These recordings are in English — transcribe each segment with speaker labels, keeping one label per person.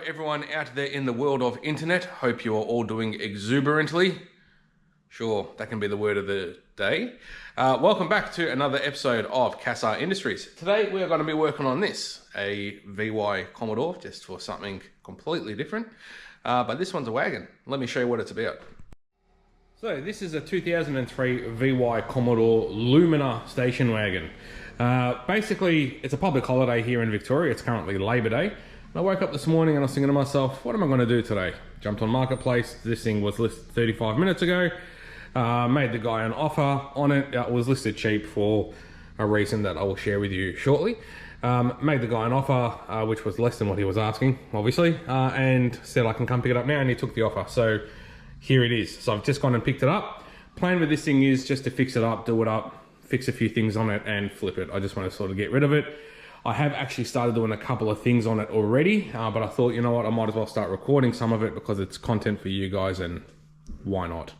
Speaker 1: everyone out there in the world of internet. Hope you are all doing exuberantly. Sure, that can be the word of the day. Welcome back to another episode of Cassar Industries. Today we are going to be working on this, a VY Commodore, just for something completely different. But this one's a wagon. Let me show you what it's about. So this is a 2003 VY Commodore Lumina station wagon. Basically, it's a public holiday here in Victoria. It's currently Labor Day. I woke up this morning and I was thinking to myself, what am I going to do today? Jumped on Marketplace. This thing was listed 35 minutes ago. Made the guy an offer on it. It was listed cheap for a reason that I will share with you shortly. Made the guy an offer, which was less than what he was asking, obviously, and said I can come pick it up now, and he took the offer. So here it is. So I've just gone and picked it up. Plan with this thing is just to fix it up, do it up, fix a few things on it and flip it. I just want to sort of get rid of it. I have actually started doing a couple of things on it already, but I thought, you know what, I might as well start recording some of it because it's content for you guys, and why not?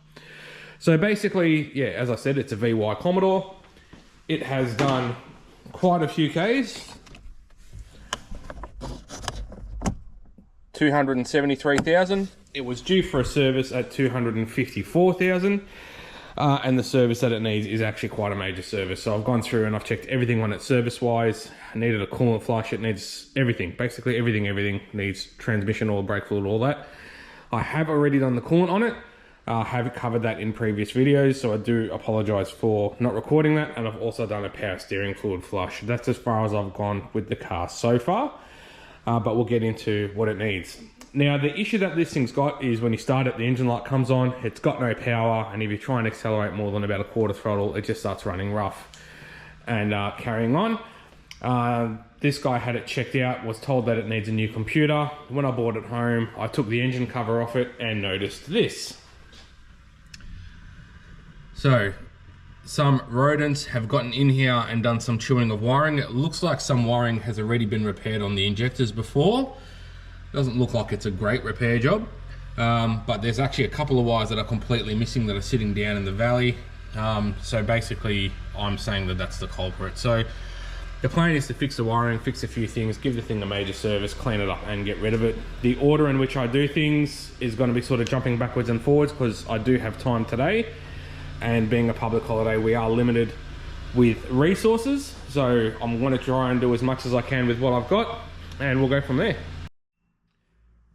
Speaker 1: So basically, yeah, as I said, it's a VY Commodore. It has done quite a few Ks. 273,000. It was due for a service at 254,000. And the service that it needs is actually quite a major service. So I've gone through and I've checked everything on it service-wise. I needed a coolant flush. It needs everything. Basically everything needs transmission oil, brake fluid, all that. I have already done the coolant on it. I have covered that in previous videos, so I do apologize for not recording that. And I've also done a power steering fluid flush. That's as far as I've gone with the car so far. But we'll get into what it needs. Now, the issue that this thing's got is when you start it, the engine light comes on, it's got no power, and if you try and accelerate more than about a quarter throttle, it just starts running rough and carrying on. This guy had it checked out, was told that it needs a new computer. When I brought it home, I took the engine cover off it and noticed this. So, some rodents have gotten in here and done some chewing of wiring. It looks like some wiring has already been repaired on the injectors before. Doesn't look like it's a great repair job, but there's actually a couple of wires that are completely missing that are sitting down in the valley. So basically I'm saying that that's the culprit. So the plan is to fix the wiring, fix a few things, give the thing a major service, clean it up and get rid of it. The order in which I do things is going to be sort of jumping backwards and forwards because I do have time today, and being a public holiday we are limited with resources, so I'm going to try and do as much as I can with what I've got, and we'll go from there.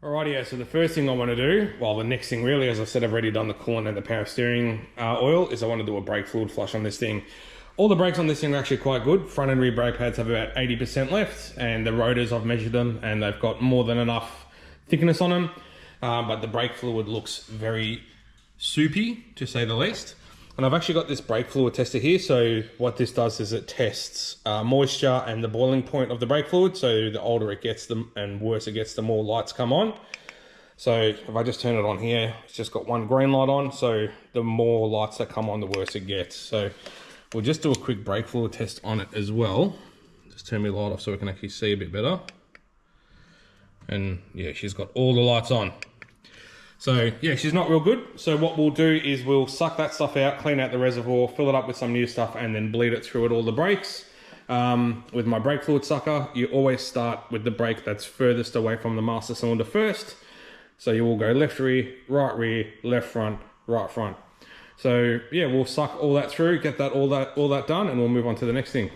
Speaker 1: Alrighty, so the first thing I want to do, well the next thing really, as I said, I've already done the coolant and the power steering oil, is I want to do a brake fluid flush on this thing. All the brakes on this thing are actually quite good. Front and rear brake pads have about 80% left, and the rotors, I've measured them and they've got more than enough thickness on them. But the brake fluid looks very soupy, to say the least. And I've actually got this brake fluid tester here, so what this does is it tests moisture and the boiling point of the brake fluid, so the older it gets and worse it gets, the more lights come on. So if I just turn it on here, it's just got one green light on, so the more lights that come on, the worse it gets. So we'll just do a quick brake fluid test on it as well. Just turn my light off so we can actually see a bit better. And yeah, she's got all the lights on. So yeah, she's not real good. So what we'll do is we'll suck that stuff out, clean out the reservoir, fill it up with some new stuff, and then bleed it through at all the brakes. With my brake fluid sucker, you always start with the brake that's furthest away from the master cylinder first. So you will go left rear, left front, right front. So yeah, we'll suck all that through, get that all that done, and we'll move on to the next thing.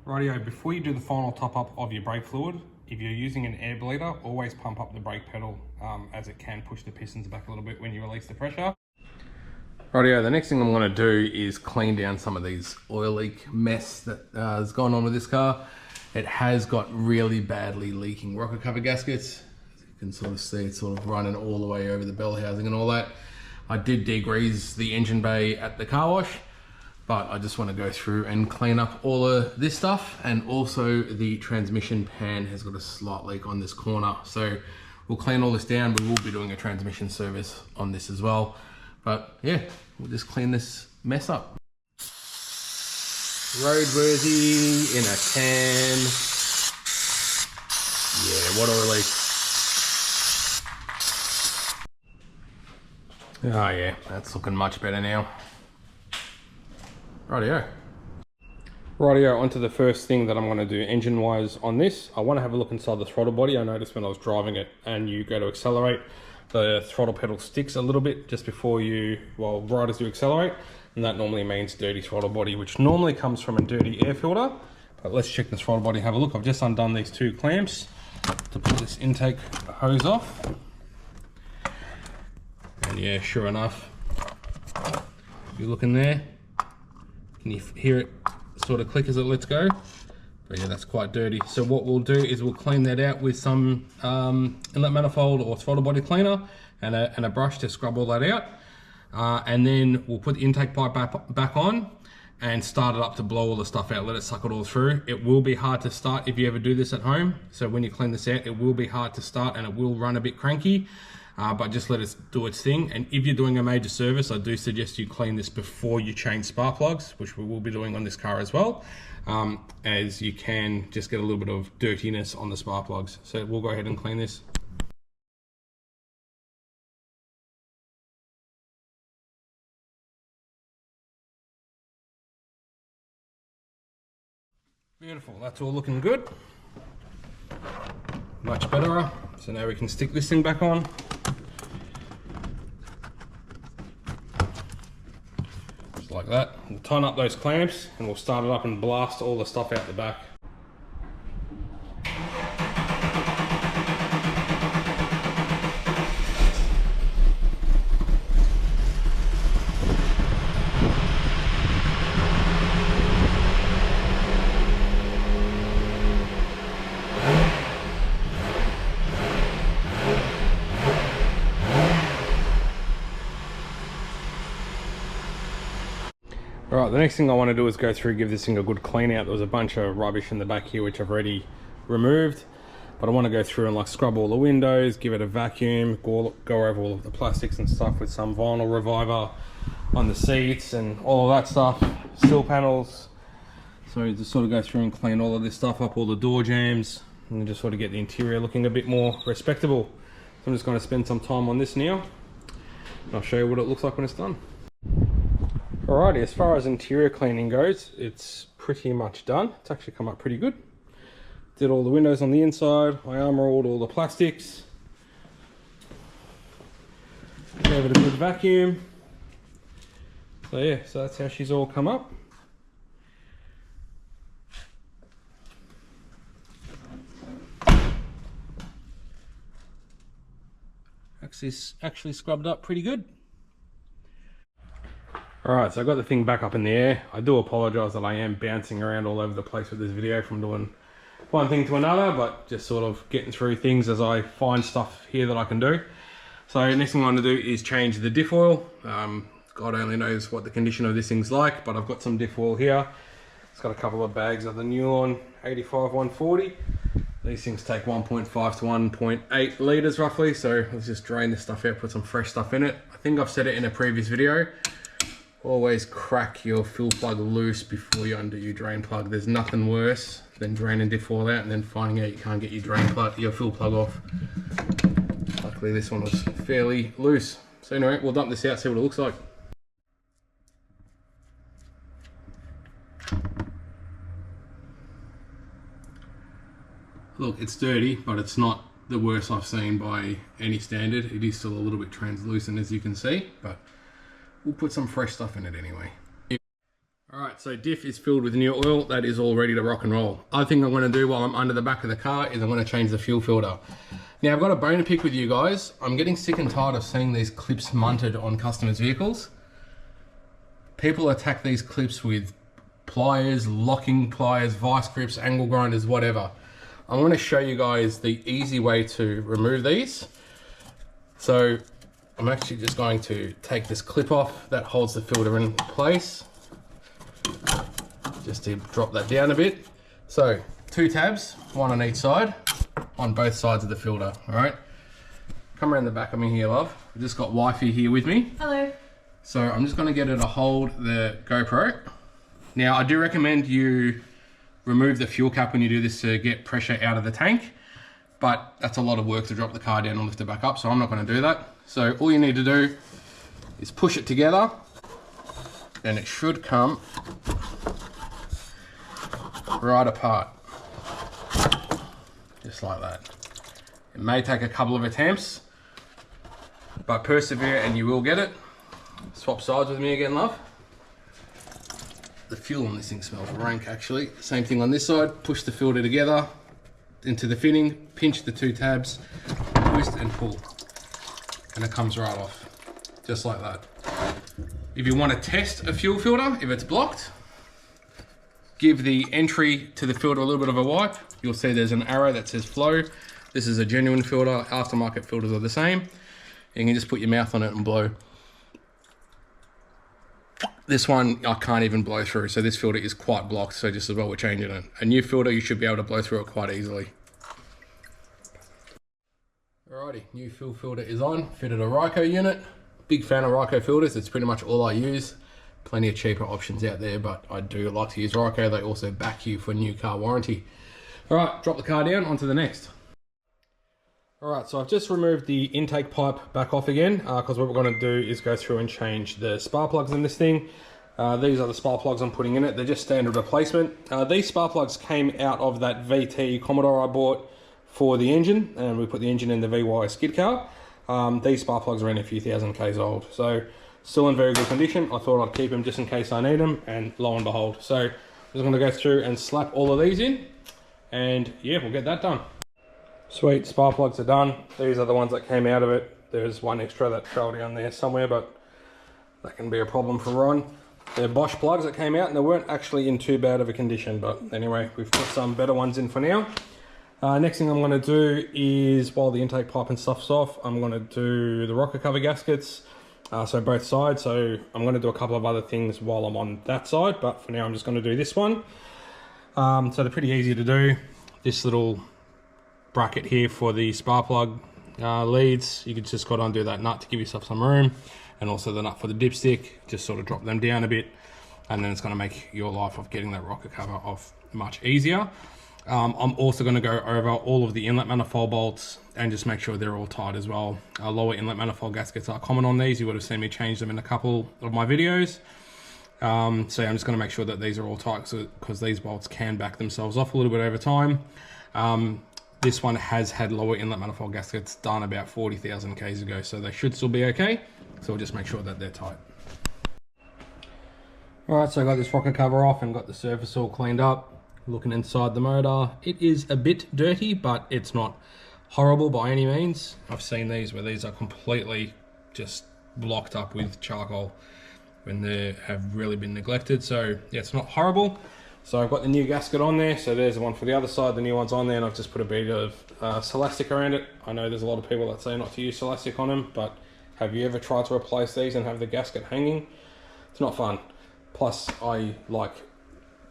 Speaker 1: Rightio, before you do the final top up of your brake fluid, if you're using an air bleeder, always pump up the brake pedal as it can push the pistons back a little bit when you release the pressure. Rightio, the next thing I'm going to do is clean down some of these oil leak mess that has gone on with this car. It has got really badly leaking rocker cover gaskets. As you can sort of see, it's sort of running all the way over the bell housing and all that. I did degrease the engine bay at the car wash, but I just want to go through and clean up all of this stuff. And also the transmission pan has got a slight leak on this corner. So we'll clean all this down. We will be doing a transmission service on this as well. But yeah, we'll just clean this mess up. Roadworthy in a can. Yeah, water release. Oh yeah, that's looking much better now. Rightio. Rightio, onto the first thing that I'm going to do engine wise on this. I want to have a look inside the throttle body. I noticed when I was driving it and you go to accelerate, the throttle pedal sticks a little bit just before you, well, right as you accelerate. And that normally means dirty throttle body, which normally comes from a dirty air filter. But let's check the throttle body, have a look. I've just undone these two clamps to pull this intake hose off. And yeah, sure enough, if you look in there, can you hear it sort of click as it lets go? But yeah, that's quite dirty. So what we'll do is we'll clean that out with some inlet manifold or throttle body cleaner and a brush to scrub all that out. And then we'll put the intake pipe back on and start it up to blow all the stuff out, let it suck it all through. It will be hard to start if you ever do this at home. So when you clean this out, it will be hard to start and it will run a bit cranky. But just let it do its thing. And if you're doing a major service, I do suggest you clean this before you change spark plugs, which we will be doing on this car as well, as you can just get a little bit of dirtiness on the spark plugs. So we'll go ahead and clean this. Beautiful, that's all looking good. Much better. So now we can stick this thing back on. Just like that. We'll tighten up those clamps and we'll start it up and blast all the stuff out the back. Alright, the next thing I want to do is go through, give this thing a good clean out. There was a bunch of rubbish in the back here which I've already removed, but I want to go through and like scrub all the windows, give it a vacuum, go over all of the plastics and stuff with some vinyl reviver on the seats and all of that stuff, sill panels. So just sort of go through and clean all of this stuff up, all the door jambs, and just sort of get the interior looking a bit more respectable. So I'm just going to spend some time on this now and I'll show you what it looks like when it's done. Alrighty, as far as interior cleaning goes, it's pretty much done. It's actually come up pretty good. Did all the windows on the inside, I armoralled all the plastics. Gave it a good vacuum. So yeah, so that's how she's all come up. Actually scrubbed up pretty good. Alright, so I got the thing back up in the air. I do apologise that I am bouncing around all over the place with this video from doing one thing to another, but just sort of getting through things as I find stuff here that I can do. So next thing I'm going to do is change the diff oil. God only knows what the condition of this thing's like, but I've got some diff oil here. It's got a couple of bags of the Newlon 85 140. These things take 1.5 to 1.8 litres roughly, so let's just drain this stuff out, put some fresh stuff in it. I think I've said it in a previous video. Always crack your fill plug loose before you undo your drain plug. There's nothing worse than draining diff oil out and then finding out you can't get your fill plug off. Luckily this one was fairly loose. So anyway, we'll dump this out, see what it looks like. Look, it's dirty, but it's not the worst I've seen by any standard. It is still a little bit translucent, as you can see, but we'll put some fresh stuff in it anyway. Alright, so diff is filled with new oil. That is all ready to rock and roll. Other thing I'm going to do while I'm under the back of the car is I'm going to change the fuel filter. Now I've got a bone to pick with you guys. I'm getting sick and tired of seeing these clips mounted on customers' vehicles. People attack these clips with pliers, locking pliers, vice grips, angle grinders, whatever. I'm going to show you guys the easy way to remove these. So I'm actually just going to take this clip off that holds the filter in place. just to drop that down a bit. So 2 tabs, 1 on each side, on both sides of the filter, all right? Come around the back of me here, love. I've just got wifey here with me.
Speaker 2: Hello.
Speaker 1: So I'm just gonna get her to hold the GoPro. Now I do recommend you remove the fuel cap when you do this to get pressure out of the tank, but that's a lot of work to drop the car down and lift it back up, so I'm not gonna do that. So all you need to do is push it together, and it should come right apart, just like that. It may take a couple of attempts, but persevere and you will get it. Swap sides with me again, love. The fuel on this thing smells rank, actually. Same thing on this side. Push the filter together into the fitting, pinch the 2 tabs, twist and pull, and it comes right off, just like that. If you want to test a fuel filter, if it's blocked, give the entry to the filter a little bit of a wipe. You'll see there's an arrow that says flow. This is a genuine filter. Aftermarket filters are the same. You can just put your mouth on it and blow. This one I can't even blow through, so this filter is quite blocked, so just as well we're changing it. A new filter, you should be able to blow through it quite easily. Alrighty, new fuel filter is on, fitted a Ryco unit. Big fan of Ryco filters, it's pretty much all I use. Plenty of cheaper options out there, but I do like to use Ryco. They also back you for new car warranty. Alright, drop the car down, onto the next. Alright, so I've just removed the intake pipe back off again, because what we're going to do is go through and change the spark plugs in this thing. These are the spark plugs I'm putting in it. They're just standard replacement. These spark plugs came out of that VT Commodore I bought for the engine, and we put the engine in the VY skid car. These spark plugs are in a few thousand Ks old, so still in very good condition. I thought I'd keep them just in case I need them, and lo and behold. So I'm just going to go through and slap all of these in, and yeah, we'll get that done. Sweet, spark plugs are done. These are the ones that came out of it. There's one extra that fell down there somewhere, but that can be a problem for Ron. They're Bosch plugs that came out, and they weren't actually in too bad of a condition, but anyway, we've put some better ones in for now. Next thing I'm going to do is, while the intake pipe and stuff's off, I'm going to do the rocker cover gaskets, so both sides. So I'm going to do a couple of other things while I'm on that side, but for now I'm just going to do this one. So they're pretty easy to do. This little bracket here for the spark plug leads, you can just go undo that nut to give yourself some room, and also the nut for the dipstick. Just sort of drop them down a bit, and then it's going to make your life of getting that rocker cover off much easier. I'm also going to go over all of the inlet manifold bolts and just make sure they're all tight as well. Lower inlet manifold gaskets are common on these. You would have seen me change them in a couple of my videos. So I'm just going to make sure that these are all tight, because these bolts can back themselves off a little bit over time. This one has had lower inlet manifold gaskets done about 40,000 Ks ago, so they should still be okay. So we'll just make sure that they're tight. Alright, so I got this rocker cover off and got the surface all cleaned up. Looking inside the motor, it is a bit dirty, but it's not horrible by any means. I've seen these where these are completely just blocked up with charcoal when they have really been neglected. So yeah, it's not horrible. So I've got the new gasket on there, so there's the one for the other side, the new one's on there, and I've just put a bit of Celastic around it. I know there's a lot of people that say not to use Celastic on them, but have you ever tried to replace these and have the gasket hanging? It's not fun. Plus, I like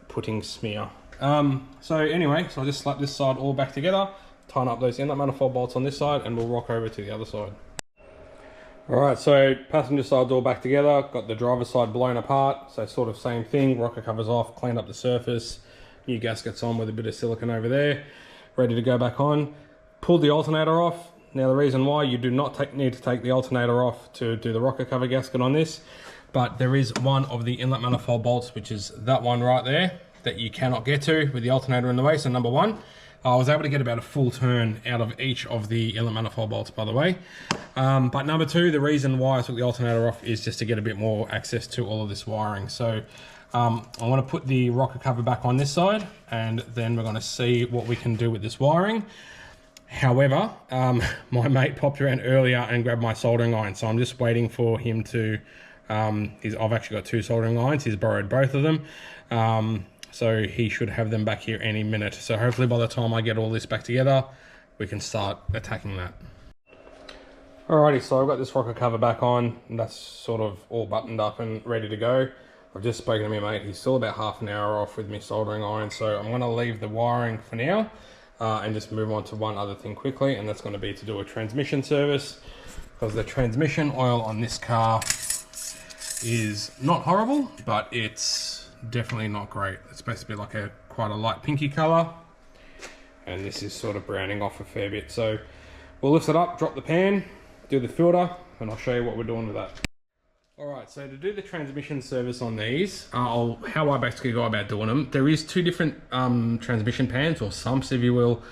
Speaker 1: putting smear. So anyway, so I'll just slap this side all back together, tighten up those inlet manifold bolts on this side, and we'll rock over to the other side. Alright, so passenger side's all back together, got the driver's side blown apart, so sort of same thing, rocker covers off, cleaned up the surface, new gaskets on with a bit of silicone over there, ready to go back on. Pulled the alternator off. Now the reason why, you do not need to take the alternator off to do the rocker cover gasket on this, but there is one of the inlet manifold bolts, which is that one right there, that you cannot get to with the alternator in the way. So number one, I was able to get about a full turn out of each of the inlet manifold bolts, by the way. But number two, the reason why I took the alternator off is just to get a bit more access to all of this wiring. So I want to put the rocker cover back on this side, and then we're going to see what we can do with this wiring. However, my mate popped around earlier and grabbed my soldering iron, so I'm just waiting for him to, I've actually got 2 soldering irons, he's borrowed both of them. So he should have them back here any minute. So hopefully by the time I get all this back together, we can start attacking that. Alrighty, so I've got this rocker cover back on, and that's sort of all buttoned up and ready to go. I've just spoken to my mate, he's still about half an hour off with me soldering iron, so I'm going to leave the wiring for now and just move on to one other thing quickly, and that's going to be to do a transmission service, because the transmission oil on this car is not horrible, but it's definitely not great. It's supposed to be like quite a light pinky colour, and this is sort of browning off a fair bit. So we'll lift it up, drop the pan, do the filter, and I'll show you what we're doing with that. Alright, so to do the transmission service on these, how I basically go about doing them, there is two different transmission pans, or sumps if you will,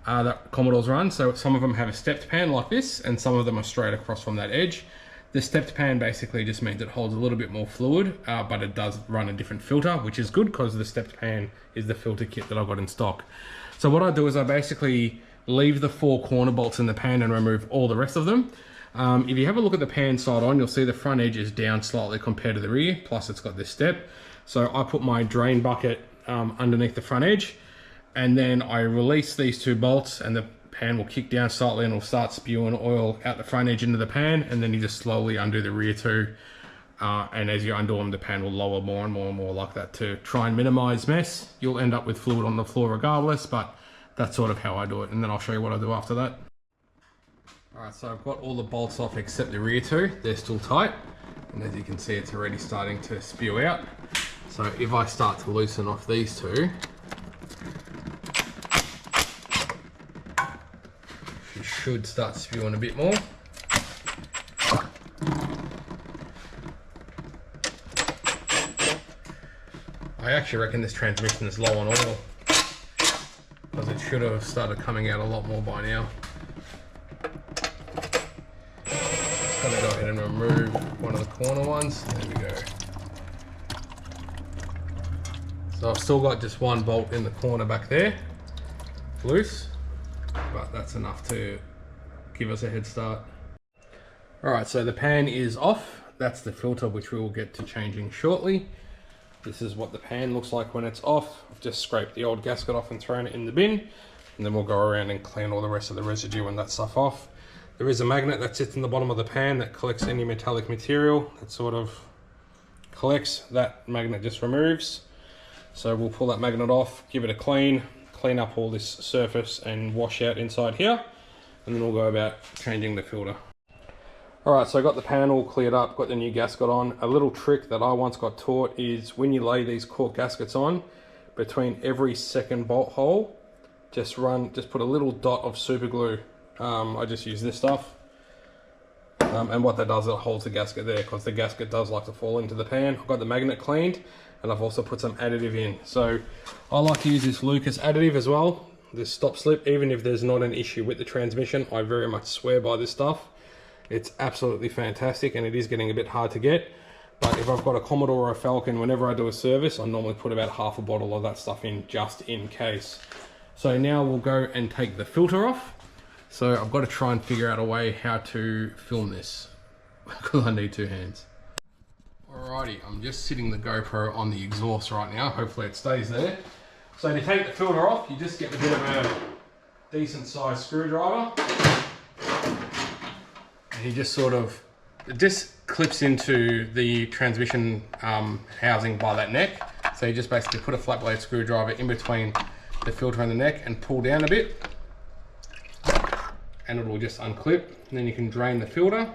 Speaker 1: that Commodores run. So some of them have a stepped pan like this, and some of them are straight across from that edge. The stepped pan basically just means it holds a little bit more fluid, but it does run a different filter, which is good because the stepped pan is the filter kit that I've got in stock. So what I do is I basically leave the 4 corner bolts in the pan and remove all the rest of them. If you have a look at the pan side on, you'll see the front edge is down slightly compared to the rear, plus it's got this step. So I put my drain bucket underneath the front edge, and then I release these 2 bolts, and the pan will kick down slightly and will start spewing oil out the front edge into the pan, and then you just slowly undo the rear 2. And as you undo them, the pan will lower more and more and more like that to try and minimize mess. You'll end up with fluid on the floor regardless, but that's sort of how I do it, and then I'll show you what I do after that. Alright, so I've got all the bolts off except the rear 2. They're still tight, and as you can see, it's already starting to spew out. So if I start to loosen off these 2, she should start spewing a bit more. I actually reckon this transmission is low on oil, because it should have started coming out a lot more by now. Just going to go ahead and remove one of the corner ones. There we go. So I've still got just 1 bolt in the corner back there, loose, but that's enough to give us a head start. Alright, so the pan is off. That's the filter, which we will get to changing shortly. This is what the pan looks like when it's off. I've just scraped the old gasket off and thrown it in the bin, and then we'll go around and clean all the rest of the residue and that stuff off. There is a magnet that sits in the bottom of the pan that collects any metallic material that sort of collects. That magnet just removes. So we'll pull that magnet off, give it a clean up all this surface and wash out inside here, and then we'll go about changing the filter. Alright, so I got the pan all cleared up, got the new gasket on. A little trick that I once got taught is when you lay these cork gaskets on, between every second bolt hole, just put a little dot of super glue. I just use this stuff. And what that does, it holds the gasket there, because the gasket does like to fall into the pan. I've got the magnet cleaned, and I've also put some additive in. So I like to use this Lucas additive as well, this stop slip. Even if there's not an issue with the transmission, I very much swear by this stuff. It's absolutely fantastic, and it is getting a bit hard to get. But if I've got a Commodore or a Falcon, whenever I do a service, I normally put about half a bottle of that stuff in, just in case. So now we'll go and take the filter off. So I've got to try and figure out a way how to film this, because I need 2 hands. Alrighty, I'm just sitting the GoPro on the exhaust right now. Hopefully it stays there. So to take the filter off, you just get a bit of a decent sized screwdriver. And he just it just clips into the transmission housing by that neck. So you just basically put a flat blade screwdriver in between the filter and the neck and pull down a bit, and it will just unclip, and then you can drain the filter.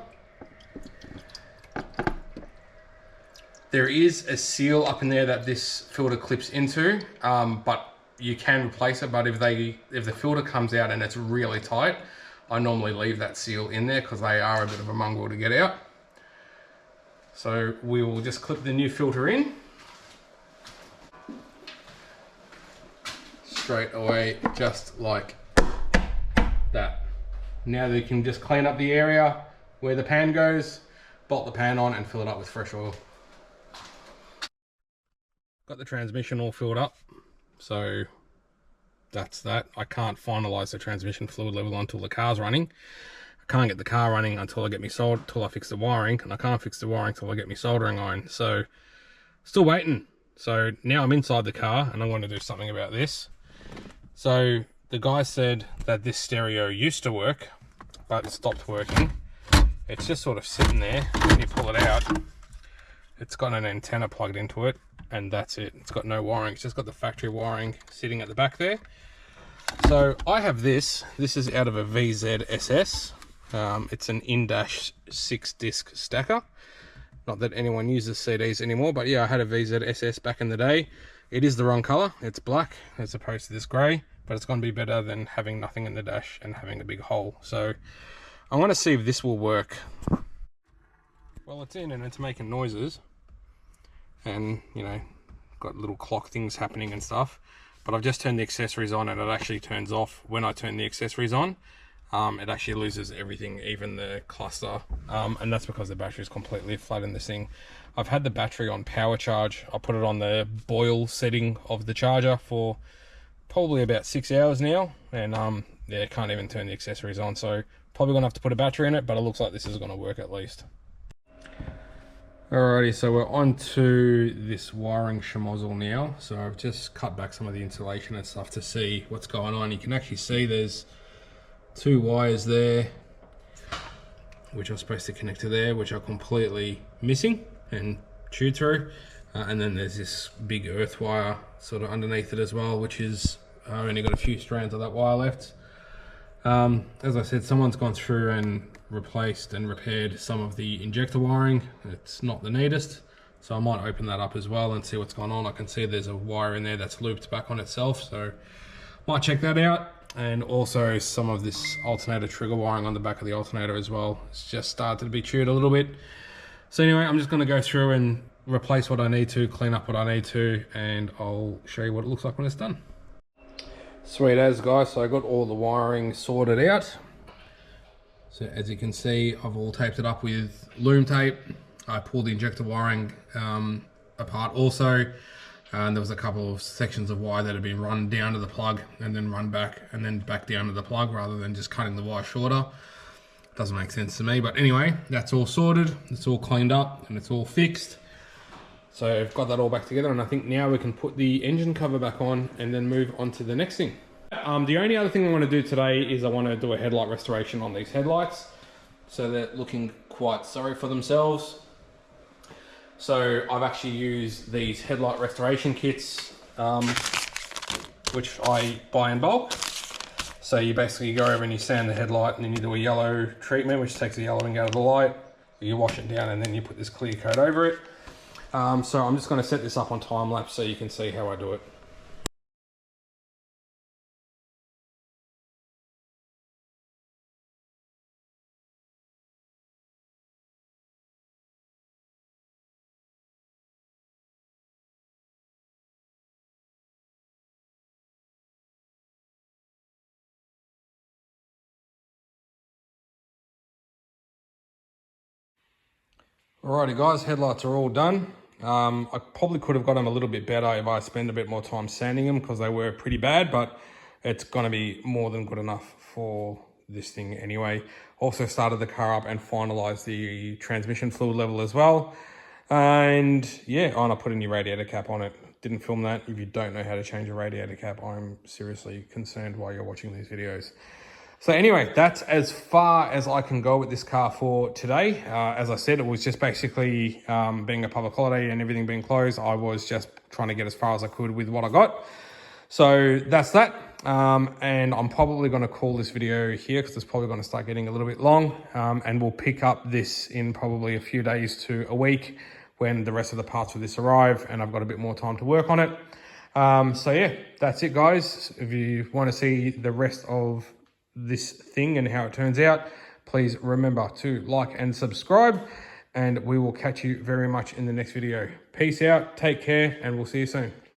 Speaker 1: There is a seal up in there that this filter clips into, but you can replace it. But if the filter comes out and it's really tight, I normally leave that seal in there because they are a bit of a mongrel to get out. So we will just clip the new filter in. Straight away, just like that. Now you can just clean up the area where the pan goes, bolt the pan on and fill it up with fresh oil. Got the transmission all filled up, so that's that. I can't finalize the transmission fluid level until the car's running. I can't get the car running until I get me till I fix the wiring, and I can't fix the wiring till I get me soldering iron. So still waiting. So now I'm inside the car and I'm going to do something about this. So the guy said that this stereo used to work, but it stopped working. It's just sort of sitting there. When you pull it out, it's got an antenna plugged into it, and that's it. It's got no wiring. It's just got the factory wiring sitting at the back there. So I have this. This is out of a VZ SS. It's an in-dash 6-disc stacker. Not that anyone uses CDs anymore, but yeah, I had a VZ SS back in the day. It is the wrong color. It's black as opposed to this gray, but it's going to be better than having nothing in the dash and having a big hole. So I want to see if this will work. Well, it's in and it's making noises, and you know, got little clock things happening and stuff. But I've just turned the accessories on, and it actually turns off when I turn the accessories on. It actually loses everything, even the cluster, and that's because the battery is completely flat in this thing. I've had the battery on power charge. I put it on the boil setting of the charger for probably about 6 hours now, and yeah, can't even turn the accessories on. So probably gonna have to put a battery in it, but it looks like this is gonna work at least. Alrighty, so we're on to this wiring schmozzle now. So I've just cut back some of the insulation and stuff to see what's going on. You can actually see there's 2 wires there, which are supposed to connect to there, which are completely missing and chewed through. And then there's this big earth wire sort of underneath it as well, which is, I've only got a few strands of that wire left. As I said, someone's gone through and replaced and repaired some of the injector wiring. It's not the neatest, so I might open that up as well and see what's going on. I can see there's a wire in there that's looped back on itself, so might check that out. And also some of this alternator trigger wiring on the back of the alternator as well. It's just started to be chewed a little bit. So anyway, I'm just going to go through and replace what I need to, clean up what I need to, and I'll show you what it looks like when it's done. Sweet as, guys, so I got all the wiring sorted out. So as you can see, I've all taped it up with loom tape. I pulled the injector wiring apart also. And there was a couple of sections of wire that had been run down to the plug and then run back and then back down to the plug rather than just cutting the wire shorter. Doesn't make sense to me, but anyway, that's all sorted, it's all cleaned up and it's all fixed. So I've got that all back together, and I think now we can put the engine cover back on and then move on to the next thing. The only other thing I want to do today is I want to do a headlight restoration on these headlights. So they're looking quite sorry for themselves. So I've actually used these headlight restoration kits, which I buy in bulk. So you basically go over and you sand the headlight, and then you do a yellow treatment, which takes the yellowing out of the light. You wash it down, and then you put this clear coat over it. So I'm just going to set this up on time lapse so you can see how I do it. Alrighty guys, headlights are all done. I probably could have got them a little bit better if I spent a bit more time sanding them, because they were pretty bad, but it's going to be more than good enough for this thing anyway. Also started the car up and finalized the transmission fluid level as well. And yeah, I put a new radiator cap on it. Didn't film that. If you don't know how to change a radiator cap, I'm seriously concerned while you're watching these videos. So anyway, that's as far as I can go with this car for today. As I said, it was just basically being a public holiday and everything being closed. I was just trying to get as far as I could with what I got. So that's that. And I'm probably going to call this video here because it's probably going to start getting a little bit long. And we'll pick up this in probably a few days to a week when the rest of the parts of this arrive and I've got a bit more time to work on it. So yeah, that's it guys. If you want to see the rest of this thing and how it turns out, please remember to like and subscribe, and we will catch you very much in the next video. Peace out, take care, and we'll see you soon.